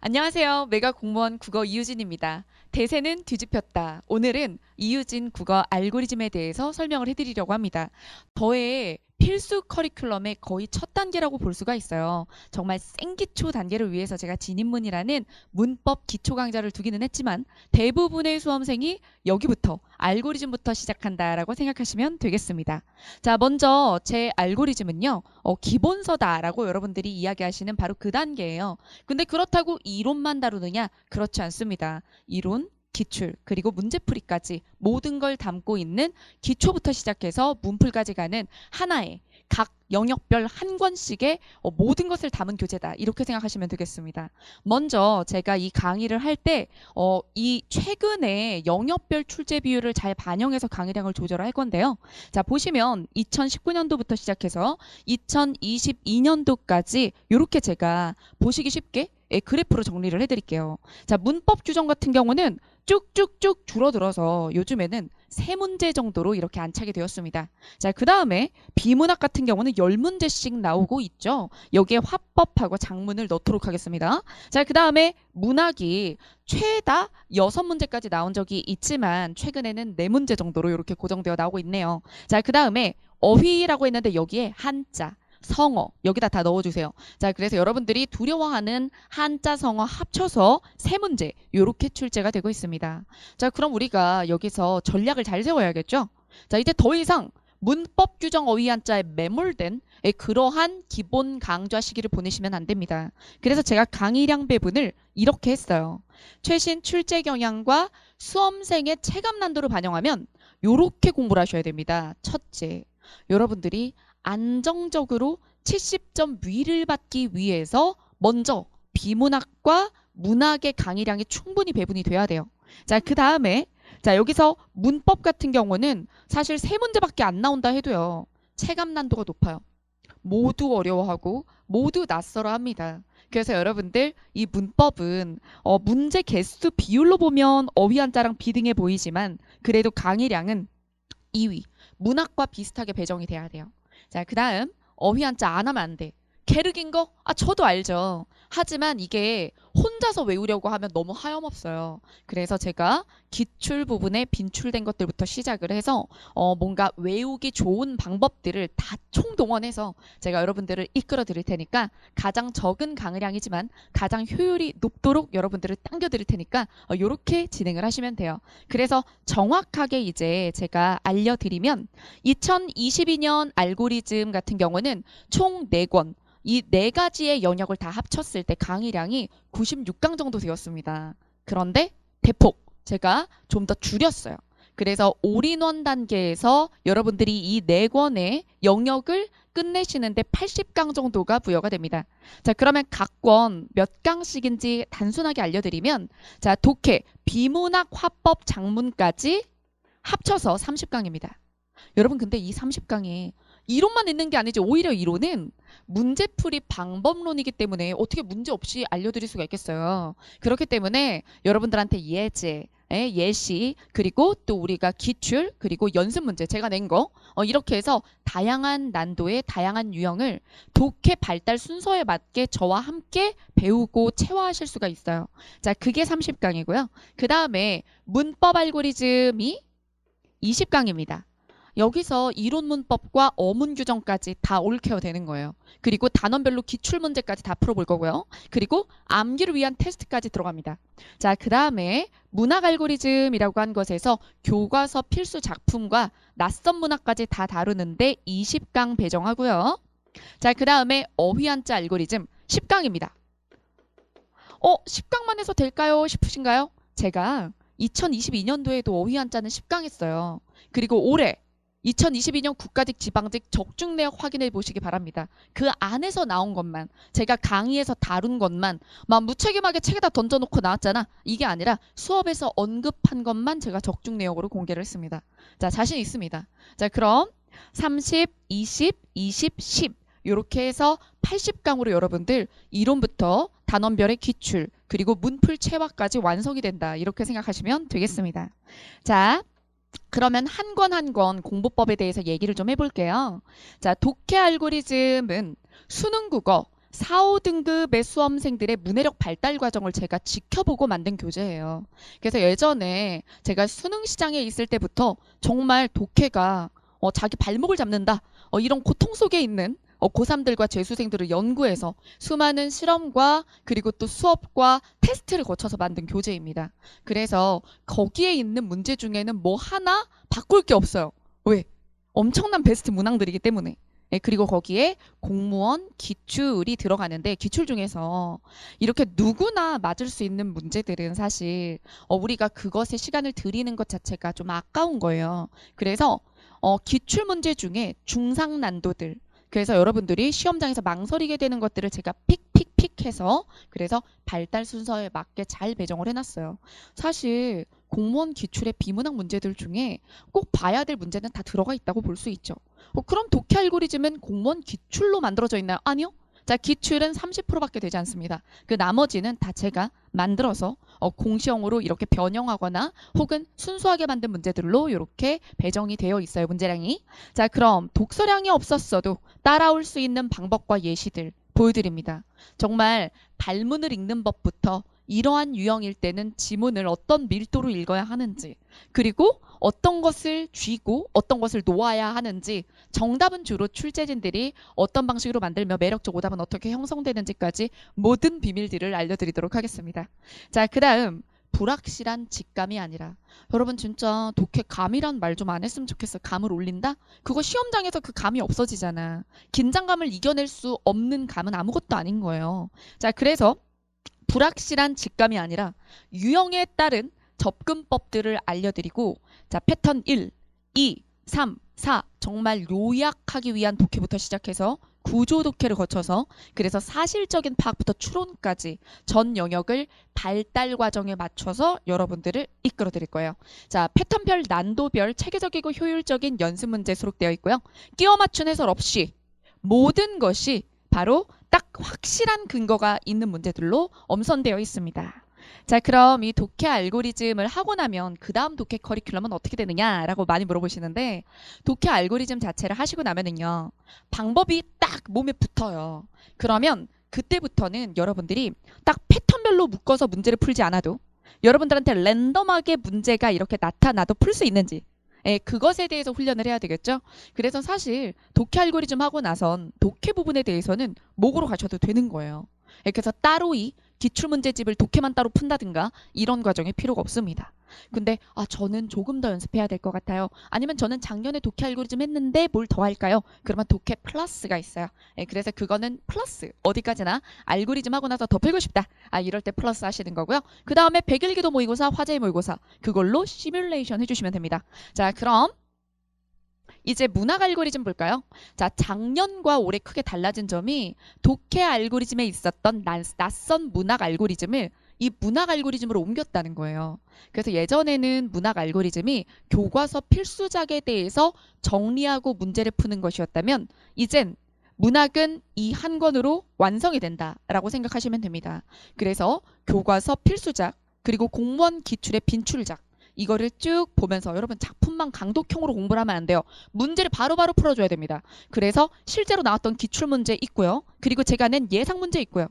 안녕하세요. 메가 공무원 국어 이유진입니다. 대세는 뒤집혔다. 오늘은 이유진 국어 알고리즘에 대해서 설명을 해드리려고 합니다. 저의 필수 커리큘럼의 거의 첫 단계라고 볼 수가 있어요. 정말 생기초 단계를 위해서 제가 진입문이라는 문법 기초 강좌를 두기는 했지만 대부분의 수험생이 여기부터 알고리즘부터 시작한다라고 생각하시면 되겠습니다. 자, 먼저 제 알고리즘은요. 기본서다라고 여러분들이 이야기하시는 바로 그 단계예요. 근데 그렇다고 이론만 다루느냐? 그렇지 않습니다. 이론, 기출, 그리고 문제풀이까지 모든 걸 담고 있는 기초부터 시작해서 문풀까지 가는 하나의 각 영역별 한 권씩의 모든 것을 담은 교재다. 이렇게 생각하시면 되겠습니다. 먼저 제가 이 강의를 할 때 이 최근에 영역별 출제 비율을 잘 반영해서 강의량을 조절할 건데요. 자, 보시면 2019년도부터 시작해서 2022년도까지 이렇게 제가 보시기 쉽게 그래프로 정리를 해드릴게요. 자, 문법 규정 같은 경우는 쭉쭉쭉 줄어들어서 요즘에는 3문제 정도로 이렇게 안착이 되었습니다. 자, 그 다음에 비문학 같은 경우는 10문제씩 나오고 있죠. 여기에 화법하고 작문을 넣도록 하겠습니다. 자, 그 다음에 문학이 최다 6문제까지 나온 적이 있지만 최근에는 4문제 정도로 이렇게 고정되어 나오고 있네요. 자, 그 다음에 어휘라고 했는데 여기에 한자, 성어 여기다 다 넣어주세요. 자, 그래서 여러분들이 두려워하는 한자 성어 합쳐서 3문제 이렇게 출제가 되고 있습니다. 자, 그럼 우리가 여기서 전략을 잘 세워야겠죠? 자, 이제 더 이상 문법 규정 어휘 한자에 매몰된 그러한 기본 강좌 시기를 보내시면 안 됩니다. 그래서 제가 강의량 배분을 이렇게 했어요. 최신 출제 경향과 수험생의 체감 난도를 반영하면 이렇게 공부를 하셔야 됩니다. 첫째, 여러분들이 안정적으로 70점 위를 받기 위해서 먼저 비문학과 문학의 강의량이 충분히 배분이 돼야 돼요. 자, 그 다음에 자, 여기서 문법 같은 경우는 사실 3문제밖에 안 나온다 해도요. 체감 난도가 높아요. 모두 어려워하고 모두 낯설어 합니다. 그래서 여러분들 이 문법은 문제 개수 비율로 보면 어휘 한자랑 비등해 보이지만 그래도 강의량은 2위. 문학과 비슷하게 배정이 돼야 돼요. 자, 그 다음 어휘 한자 안 하면 안 돼. 게르긴 거? 아, 저도 알죠. 하지만 이게 혼자서 외우려고 하면 너무 하염없어요. 그래서 제가 기출 부분에 빈출된 것들부터 시작을 해서 뭔가 외우기 좋은 방법들을 다 총동원해서 제가 여러분들을 이끌어 드릴 테니까 가장 적은 강의량이지만 가장 효율이 높도록 여러분들을 당겨 드릴 테니까 이렇게 진행을 하시면 돼요. 그래서 정확하게 이제 제가 알려드리면 2022년 알고리즘 같은 경우는 총 4권 이 4가지의 영역을 다 합쳤을 때 강의량이 96강 정도 되었습니다. 그런데 대폭 제가 좀 더 줄였어요. 그래서 올인원 단계에서 여러분들이 이 4권의 영역을 끝내시는데 80강 정도가 부여가 됩니다. 자, 그러면 각 권 몇 강씩인지 단순하게 알려드리면 자, 독해, 비문학, 화법, 작문까지 합쳐서 30강입니다. 여러분 근데 이 30강에 이론만 있는 게 아니지 오히려 이론은 문제풀이 방법론이기 때문에 어떻게 문제 없이 알려드릴 수가 있겠어요. 그렇기 때문에 여러분들한테 예제, 예시, 그리고 또 우리가 기출, 그리고 연습 문제 제가 낸 거 이렇게 해서 다양한 난도의 다양한 유형을 독해 발달 순서에 맞게 저와 함께 배우고 체화하실 수가 있어요. 자, 그게 30강이고요. 그 다음에 문법 알고리즘이 20강입니다. 여기서 이론 문법과 어문 규정까지 다 올케어 되는 거예요. 그리고 단원별로 기출 문제까지 다 풀어볼 거고요. 그리고 암기를 위한 테스트까지 들어갑니다. 자, 그 다음에 문학 알고리즘이라고 한 것에서 교과서 필수 작품과 낯선 문학까지 다 다루는데 20강 배정하고요. 자, 그 다음에 어휘 한자 알고리즘 10강입니다. 10강만 해서 될까요? 싶으신가요? 제가 2022년도에도 어휘 한자는 10강 했어요. 그리고 올해 2022년 국가직 지방직 적중 내역 확인해 보시기 바랍니다. 그 안에서 나온 것만 제가 강의에서 다룬 것만 막 무책임하게 책에다 던져놓고 나왔잖아. 이게 아니라 수업에서 언급한 것만 제가 적중 내역으로 공개를 했습니다. 자, 자신 있습니다. 자, 그럼 30, 20, 20, 10 이렇게 해서 80강으로 여러분들 이론부터 단원별의 기출 그리고 문풀 체화까지 완성이 된다. 이렇게 생각하시면 되겠습니다. 자, 그러면 한 권 한 권 공부법에 대해서 얘기를 좀 해볼게요. 자, 독해 알고리즘은 수능 국어 4, 5등급의 수험생들의 문해력 발달 과정을 제가 지켜보고 만든 교재예요. 그래서 예전에 제가 수능 시장에 있을 때부터 정말 독해가 자기 발목을 잡는다. 이런 고통 속에 있는 고3들과 재수생들을 연구해서 수많은 실험과 그리고 또 수업과 테스트를 거쳐서 만든 교재입니다. 그래서 거기에 있는 문제 중에는 뭐 하나 바꿀 게 없어요. 왜? 엄청난 베스트 문항들이기 때문에. 예, 그리고 거기에 공무원 기출이 들어가는데 기출 중에서 이렇게 누구나 맞을 수 있는 문제들은 사실 우리가 그것에 시간을 들이는 것 자체가 좀 아까운 거예요. 그래서 기출 문제 중에 중상 난도들, 그래서 여러분들이 시험장에서 망설이게 되는 것들을 제가 픽픽픽 해서 그래서 발달 순서에 맞게 잘 배정을 해놨어요. 사실 공무원 기출의 비문학 문제들 중에 꼭 봐야 될 문제는 다 들어가 있다고 볼 수 있죠. 그럼 독해 알고리즘은 공무원 기출로 만들어져 있나요? 아니요. 자, 기출은 30%밖에 되지 않습니다. 그 나머지는 다 제가 만들어서 공시형으로 이렇게 변형하거나 혹은 순수하게 만든 문제들로 이렇게 배정이 되어 있어요. 문제량이. 자, 그럼 독서량이 없었어도 따라올 수 있는 방법과 예시들 보여드립니다. 정말 발문을 읽는 법부터 이러한 유형일 때는 지문을 어떤 밀도로 읽어야 하는지, 그리고 어떤 것을 쥐고 어떤 것을 놓아야 하는지, 정답은 주로 출제진들이 어떤 방식으로 만들며 매력적 오답은 어떻게 형성되는지까지 모든 비밀들을 알려드리도록 하겠습니다. 자, 그 다음 불확실한 직감이 아니라, 여러분 진짜 독해 감이란 말 좀 안 했으면 좋겠어. 감을 올린다? 그거 시험장에서 그 감이 없어지잖아. 긴장감을 이겨낼 수 없는 감은 아무것도 아닌 거예요. 자, 그래서 불확실한 직감이 아니라 유형에 따른 접근법들을 알려드리고, 자, 패턴 1, 2, 3, 4 정말 요약하기 위한 독해부터 시작해서 구조 독해를 거쳐서 그래서 사실적인 파악부터 추론까지 전 영역을 발달 과정에 맞춰서 여러분들을 이끌어 드릴 거예요. 자, 패턴별, 난도별, 체계적이고 효율적인 연습 문제 수록되어 있고요. 끼워 맞춘 해설 없이 모든 것이 바로 딱 확실한 근거가 있는 문제들로 엄선되어 있습니다. 자, 그럼 이 독해 알고리즘을 하고 나면 그 다음 독해 커리큘럼은 어떻게 되느냐라고 많이 물어보시는데, 독해 알고리즘 자체를 하시고 나면은요, 방법이 딱 몸에 붙어요. 그러면 그때부터는 여러분들이 딱 패턴별로 묶어서 문제를 풀지 않아도 여러분들한테 랜덤하게 문제가 이렇게 나타나도 풀 수 있는지, 그것에 대해서 훈련을 해야 되겠죠. 그래서 사실 독해 알고리즘 하고 나선 독해 부분에 대해서는 목으로 가셔도 되는 거예요. 그래서 따로 이 기출문제집을 독해만 따로 푼다든가 이런 과정이 필요가 없습니다. 근데 저는 조금 더 연습해야 될 것 같아요. 아니면 저는 작년에 독해 알고리즘 했는데 뭘 더 할까요? 그러면 독해 플러스가 있어요. 그래서 그거는 플러스, 어디까지나 알고리즘 하고 나서 더 풀고 싶다. 이럴 때 플러스 하시는 거고요. 그 다음에 백일기도 모의고사, 화제의 모의고사, 그걸로 시뮬레이션 해주시면 됩니다. 자, 그럼 이제 문학 알고리즘 볼까요? 자, 작년과 올해 크게 달라진 점이 독해 알고리즘에 있었던 낯선 문학 알고리즘을 이 문학 알고리즘으로 옮겼다는 거예요. 그래서 예전에는 문학 알고리즘이 교과서 필수작에 대해서 정리하고 문제를 푸는 것이었다면, 이젠 문학은 이 한 권으로 완성이 된다라고 생각하시면 됩니다. 그래서 교과서 필수작, 그리고 공무원 기출의 빈출작, 이거를 쭉 보면서 여러분 작품만 강독형으로 공부를 하면 안 돼요. 문제를 바로바로 풀어줘야 됩니다. 그래서 실제로 나왔던 기출문제 있고요. 그리고 제가 낸 예상문제 있고요.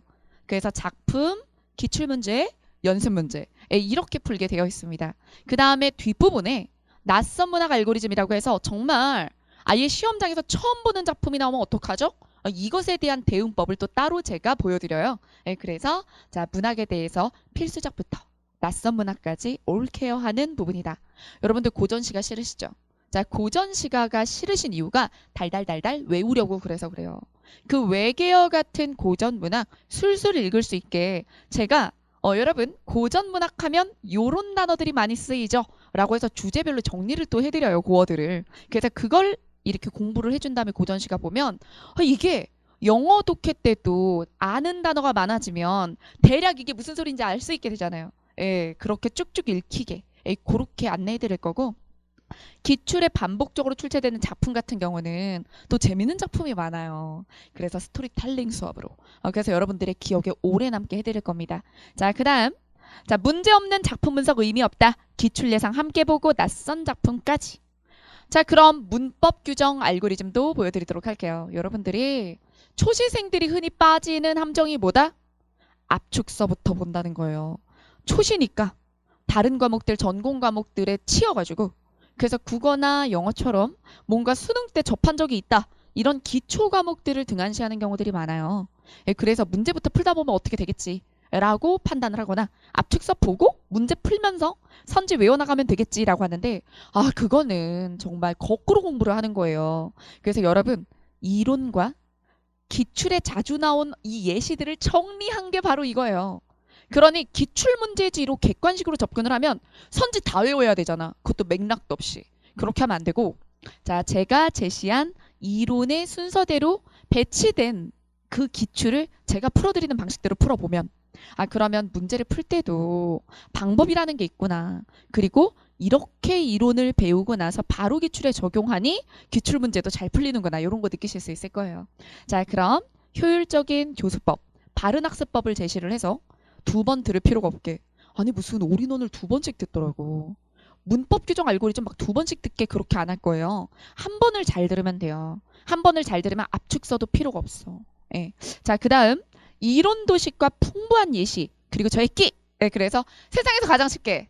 그래서 작품, 기출문제, 연습문제 이렇게 풀게 되어 있습니다. 그 다음에 뒷부분에 낯선 문학 알고리즘이라고 해서 정말 아예 시험장에서 처음 보는 작품이 나오면 어떡하죠? 이것에 대한 대응법을 또 따로 제가 보여드려요. 그래서 자, 문학에 대해서 필수작부터 낯선 문학까지 올케어하는 부분이다. 여러분들 고전시가 싫으시죠? 자, 고전시가가 싫으신 이유가 달달달달 외우려고 그래서 그래요. 그 외계어 같은 고전 문학 술술 읽을 수 있게 제가 여러분 고전 문학 하면 요런 단어들이 많이 쓰이죠? 라고 해서 주제별로 정리를 또 해드려요. 고어들을. 그래서 그걸 이렇게 공부를 해준 다음에 고전시가 보면 이게 영어 독해 때도 아는 단어가 많아지면 대략 이게 무슨 소리인지 알 수 있게 되잖아요. 그렇게 쭉쭉 읽히게 그렇게 안내해 드릴 거고, 기출에 반복적으로 출제되는 작품 같은 경우는 또 재밌는 작품이 많아요. 그래서 스토리텔링 수업으로 그래서 여러분들의 기억에 오래 남게 해드릴 겁니다. 자, 그 다음 자, 문제없는 작품 분석 의미 없다. 기출 예상 함께 보고 낯선 작품까지. 자, 그럼 문법 규정 알고리즘도 보여드리도록 할게요. 여러분들이 초시생들이 흔히 빠지는 함정이 뭐다? 압축서부터 본다는 거예요. 초시니까 다른 과목들, 전공 과목들에 치여가지고 그래서 국어나 영어처럼 뭔가 수능 때 접한 적이 있다. 이런 기초 과목들을 등한시하는 경우들이 많아요. 예, 그래서 문제부터 풀다 보면 어떻게 되겠지? 라고 판단을 하거나 압축서 보고 문제 풀면서 선지 외워나가면 되겠지라고 하는데 그거는 정말 거꾸로 공부를 하는 거예요. 그래서 여러분 이론과 기출에 자주 나온 이 예시들을 정리한 게 바로 이거예요. 그러니 기출문제지로 객관식으로 접근을 하면 선지 다 외워야 되잖아. 그것도 맥락도 없이. 그렇게 하면 안 되고 자, 제가 제시한 이론의 순서대로 배치된 그 기출을 제가 풀어드리는 방식대로 풀어보면 그러면 문제를 풀 때도 방법이라는 게 있구나. 그리고 이렇게 이론을 배우고 나서 바로 기출에 적용하니 기출 문제도 잘 풀리는구나. 이런 거 느끼실 수 있을 거예요. 자, 그럼 효율적인 교수법, 바른 학습법을 제시를 해서 2번 들을 필요가 없게. 아니 무슨 올인원을 2번씩 듣더라고. 문법 규정 알고리즘 막 2번씩 듣게 그렇게 안 할 거예요. 한 번을 잘 들으면 돼요. 한 번을 잘 들으면 압축서도 필요가 없어. 예. 자, 그 다음 이론 도식과 풍부한 예시 그리고 저의 끼. 예, 그래서 세상에서 가장 쉽게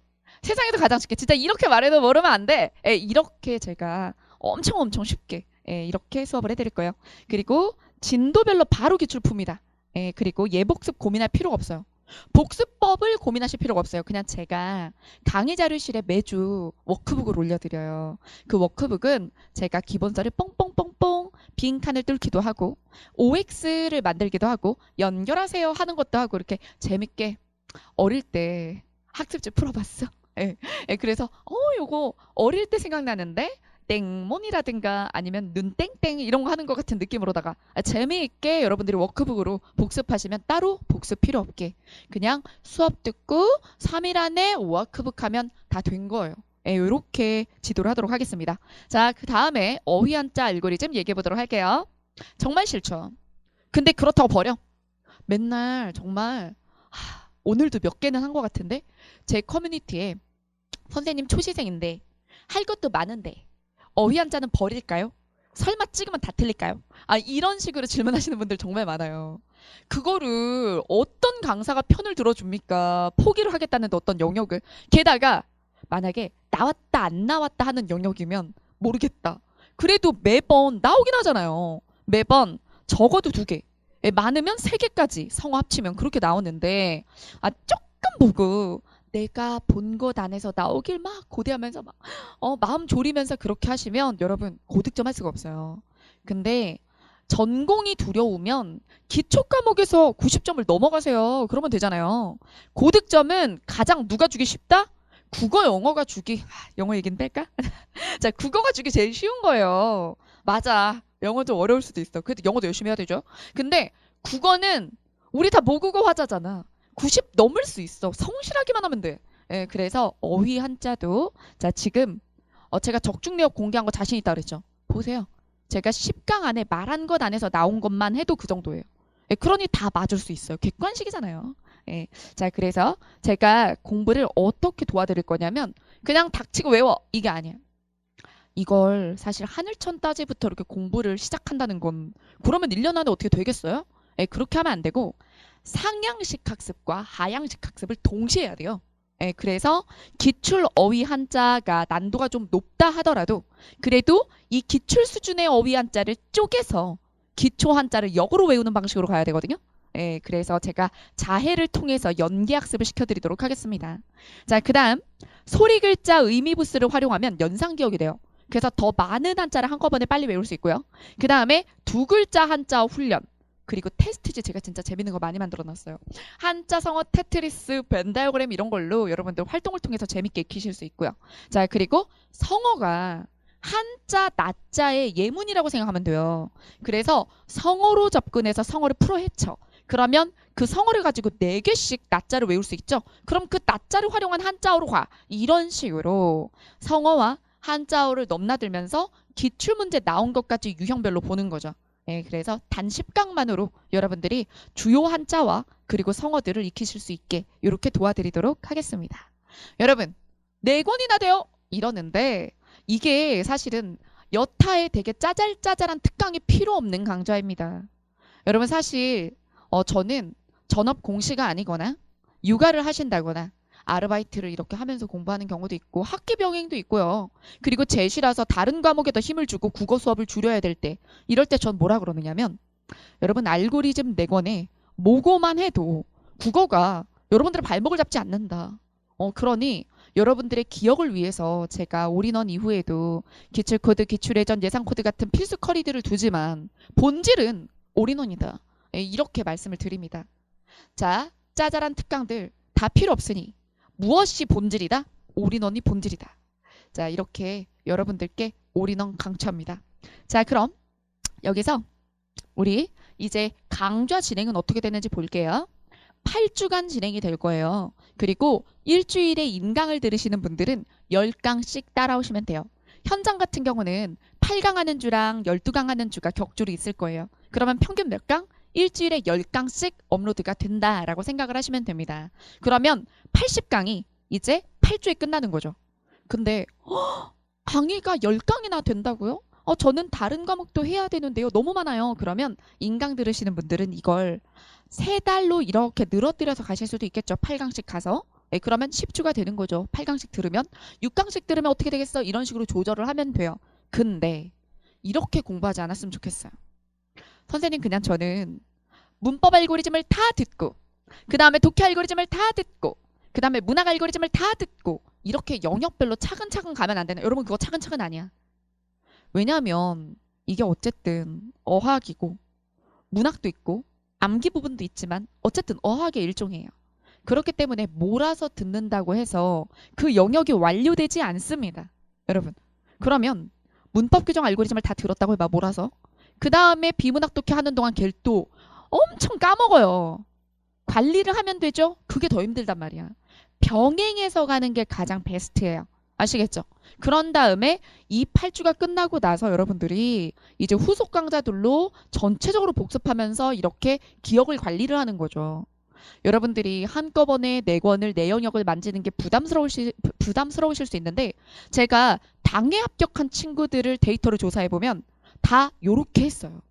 진짜 이렇게 말해도 모르면 안 돼. 예, 이렇게 제가 엄청 쉽게 이렇게 수업을 해드릴 거예요. 그리고 진도별로 바로 기출 풉니다. 예, 그리고 예복습 고민할 필요가 없어요. 복습법을 고민하실 필요가 없어요. 그냥 제가 강의 자료실에 매주 워크북을 올려드려요. 그 워크북은 제가 기본서를 뽕뽕뽕뽕 빈칸을 뚫기도 하고 OX를 만들기도 하고 연결하세요 하는 것도 하고 이렇게 재밌게 어릴 때 학습지 풀어봤어. 예, 그래서 요거 어릴 때 생각나는데 땡몬이라든가 아니면 눈땡땡 이런 거 하는 것 같은 느낌으로다가 재미있게 여러분들이 워크북으로 복습하시면 따로 복습 필요 없게 그냥 수업 듣고 3일 안에 워크북 하면 다 된 거예요. 이렇게 지도를 하도록 하겠습니다. 자, 그 다음에 어휘 한자 알고리즘 얘기해 보도록 할게요. 정말 싫죠. 근데 그렇다고 버려. 맨날 정말 오늘도 몇 개는 한 것 같은데 제 커뮤니티에 선생님 초시생인데 할 것도 많은데 어휘 한자는 버릴까요? 설마 찍으면 다 틀릴까요? 이런 식으로 질문하시는 분들 정말 많아요. 그거를 어떤 강사가 편을 들어줍니까? 포기를 하겠다는데 어떤 영역을. 게다가 만약에 나왔다 안 나왔다 하는 영역이면 모르겠다. 그래도 매번 나오긴 하잖아요. 매번 적어도 2개. 많으면 3개까지 성어 합치면 그렇게 나오는데 조금 보고 내가 본 것 안에서 나오길 막 고대하면서 막 마음 졸이면서 그렇게 하시면 여러분 고득점 할 수가 없어요. 근데 전공이 두려우면 기초 과목에서 90점을 넘어가세요. 그러면 되잖아요. 고득점은 가장 누가 주기 쉽다? 국어 영어가 주기. 영어 얘기는 뺄까? 자, 국어가 주기 제일 쉬운 거예요. 맞아. 영어도 어려울 수도 있어. 그래도 영어도 열심히 해야 되죠. 근데 국어는 우리 다 모국어 화자잖아. 90 넘을 수 있어. 성실하기만 하면 돼. 예, 그래서 어휘 한자도 자, 지금 제가 적중력 공개한 거 자신 있다 그랬죠. 보세요. 제가 10강 안에 말한 것 안에서 나온 것만 해도 그 정도예요. 예, 그러니 다 맞을 수 있어요. 객관식이잖아요. 예. 자, 그래서 제가 공부를 어떻게 도와드릴 거냐면 그냥 닥치고 외워 이게 아니에요. 이걸 사실 하늘천 따지부터 이렇게 공부를 시작한다는 건 그러면 1년 안에 어떻게 되겠어요? 예, 그렇게 하면 안 되고 상향식 학습과 하향식 학습을 동시에 해야 돼요. 예, 그래서 기출 어휘 한자가 난도가 좀 높다 하더라도 그래도 이 기출 수준의 어휘 한자를 쪼개서 기초 한자를 역으로 외우는 방식으로 가야 되거든요. 예, 그래서 제가 자해를 통해서 연계 학습을 시켜드리도록 하겠습니다. 자, 그 다음 소리 글자 의미 부스를 활용하면 연상 기억이 돼요. 그래서 더 많은 한자를 한꺼번에 빨리 외울 수 있고요. 그 다음에 2글자 한자 훈련. 그리고 테스트지 제가 진짜 재밌는 거 많이 만들어 놨어요. 한자 성어 테트리스 벤다이어그램 이런 걸로 여러분들 활동을 통해서 재밌게 익히실 수 있고요. 자, 그리고 성어가 한자 낮자의 예문이라고 생각하면 돼요. 그래서 성어로 접근해서 성어를 풀어 헤쳐. 그러면 그 성어를 가지고 4개씩 낮자를 외울 수 있죠. 그럼 그 낮자를 활용한 한자어로 가. 이런 식으로 성어와 한자어를 넘나들면서 기출문제 나온 것까지 유형별로 보는 거죠. 예, 그래서 단 10강만으로 여러분들이 주요 한자와 그리고 성어들을 익히실 수 있게 이렇게 도와드리도록 하겠습니다. 여러분 4권이나 돼요 이러는데 이게 사실은 여타에 되게 짜잘짜잘한 특강이 필요 없는 강좌입니다. 여러분 사실 저는 전업 공시가 아니거나 육아를 하신다거나 아르바이트를 이렇게 하면서 공부하는 경우도 있고 학기 병행도 있고요. 그리고 제시라서 다른 과목에 더 힘을 주고 국어 수업을 줄여야 될 때 이럴 때 전 뭐라 그러느냐면 여러분 알고리즘 내권에 모고만 해도 국어가 여러분들의 발목을 잡지 않는다. 그러니 여러분들의 기억을 위해서 제가 올인원 이후에도 기출코드, 기출예전, 예상코드 같은 필수 커리들을 두지만 본질은 올인원이다. 이렇게 말씀을 드립니다. 자, 짜잘한 특강들 다 필요 없으니 무엇이 본질이다? 올인원이 본질이다. 자, 이렇게 여러분들께 올인원 강추합니다. 자, 그럼 여기서 우리 이제 강좌 진행은 어떻게 되는지 볼게요. 8주간 진행이 될 거예요. 그리고 일주일에 인강을 들으시는 분들은 10강씩 따라오시면 돼요. 현장 같은 경우는 8강 하는 주랑 12강 하는 주가 격주로 있을 거예요. 그러면 평균 몇 강? 일주일에 10강씩 업로드가 된다라고 생각을 하시면 됩니다. 그러면 80강이 이제 8주에 끝나는 거죠. 근데 강의가 10강이나 된다고요? 저는 다른 과목도 해야 되는데요. 너무 많아요. 그러면 인강 들으시는 분들은 이걸 3달로 이렇게 늘어뜨려서 가실 수도 있겠죠. 8강씩 가서. 그러면 10주가 되는 거죠. 8강씩 들으면. 6강씩 들으면 어떻게 되겠어? 이런 식으로 조절을 하면 돼요. 근데 이렇게 공부하지 않았으면 좋겠어요. 선생님 그냥 저는 문법 알고리즘을 다 듣고 그 다음에 독해 알고리즘을 다 듣고 그 다음에 문학 알고리즘을 다 듣고 이렇게 영역별로 차근차근 가면 안 되나? 여러분 그거 차근차근 아니야. 왜냐하면 이게 어쨌든 어학이고 문학도 있고 암기 부분도 있지만 어쨌든 어학의 일종이에요. 그렇기 때문에 몰아서 듣는다고 해서 그 영역이 완료되지 않습니다. 여러분 그러면 문법 규정 알고리즘을 다 들었다고 해봐 몰아서 그 다음에 비문학 독해 하는 동안 걔를 또 엄청 까먹어요. 관리를 하면 되죠? 그게 더 힘들단 말이야. 병행해서 가는 게 가장 베스트예요. 아시겠죠? 그런 다음에 이 8주가 끝나고 나서 여러분들이 이제 후속 강좌들로 전체적으로 복습하면서 이렇게 기억을 관리를 하는 거죠. 여러분들이 한꺼번에 4권을 내 영역을 만지는 게 부담스러우실 수 있는데 제가 당에 합격한 친구들을 데이터를 조사해보면 다 요렇게 했어요.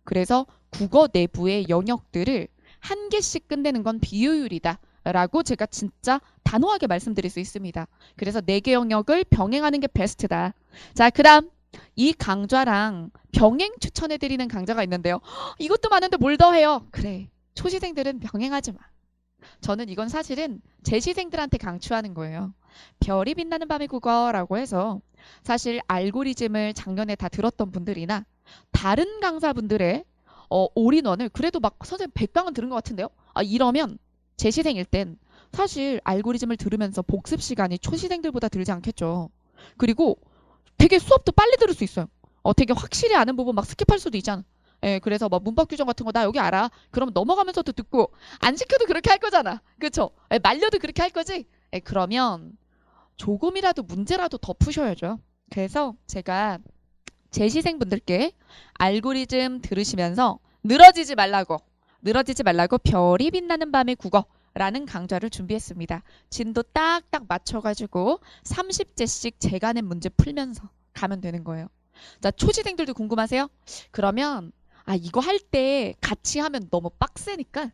그래서 국어 내부의 영역들을 한 개씩 끝내는 건 비효율이다. 라고 제가 진짜 단호하게 말씀드릴 수 있습니다. 그래서 4개 영역을 병행하는 게 베스트다. 자, 그 다음 이 강좌랑 병행 추천해드리는 강좌가 있는데요. 이것도 많은데 뭘 더 해요? 그래, 초시생들은 병행하지 마. 저는 이건 사실은 재시생들한테 강추하는 거예요. 별이 빛나는 밤의 국어라고 해서 사실 알고리즘을 작년에 다 들었던 분들이나 다른 강사분들의 올인원을 그래도 막 선생님 100강은 들은 것 같은데요? 이러면 재시생일 땐 사실 알고리즘을 들으면서 복습 시간이 초시생들보다 들지 않겠죠. 그리고 되게 수업도 빨리 들을 수 있어요. 되게 확실히 아는 부분 막 스킵할 수도 있잖아. 그래서 뭐 문법 규정 같은 거 나 여기 알아. 그럼 넘어가면서도 듣고 안 시켜도 그렇게 할 거잖아. 그쵸? 말려도 그렇게 할 거지? 그러면 조금이라도 문제라도 더 푸셔야죠. 그래서 제가 재시생분들께 알고리즘 들으시면서 늘어지지 말라고 별이 빛나는 밤의 국어라는 강좌를 준비했습니다. 진도 딱딱 맞춰가지고 30제씩 제가 낸 문제 풀면서 가면 되는 거예요. 자, 초시생들도 궁금하세요? 그러면 이거 할 때 같이 하면 너무 빡세니까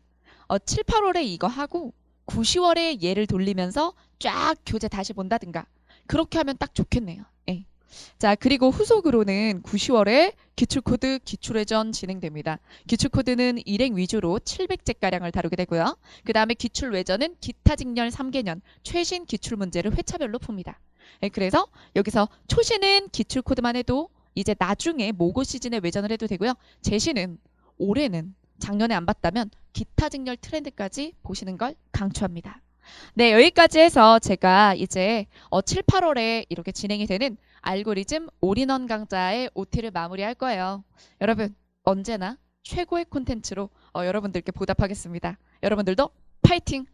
7, 8월에 이거 하고 9, 10월에 얘를 돌리면서 쫙 교재 다시 본다든가 그렇게 하면 딱 좋겠네요. 예. 자, 그리고 후속으로는 9, 10월에 기출코드, 기출회전 진행됩니다. 기출코드는 일행 위주로 700제가량을 다루게 되고요. 그 다음에 기출외전은 기타 직렬 3개년 최신 기출문제를 회차별로 풉니다. 그래서 여기서 초시는 기출코드만 해도 이제 나중에 모고 시즌에 외전을 해도 되고요. 제시는 올해는 작년에 안 봤다면 기타 직렬 트렌드까지 보시는 걸 강추합니다. 네, 여기까지 해서 제가 이제 7, 8월에 이렇게 진행이 되는 알고리즘 올인원 강좌의 OT를 마무리할 거예요. 여러분 언제나 최고의 콘텐츠로 여러분들께 보답하겠습니다. 여러분들도 파이팅!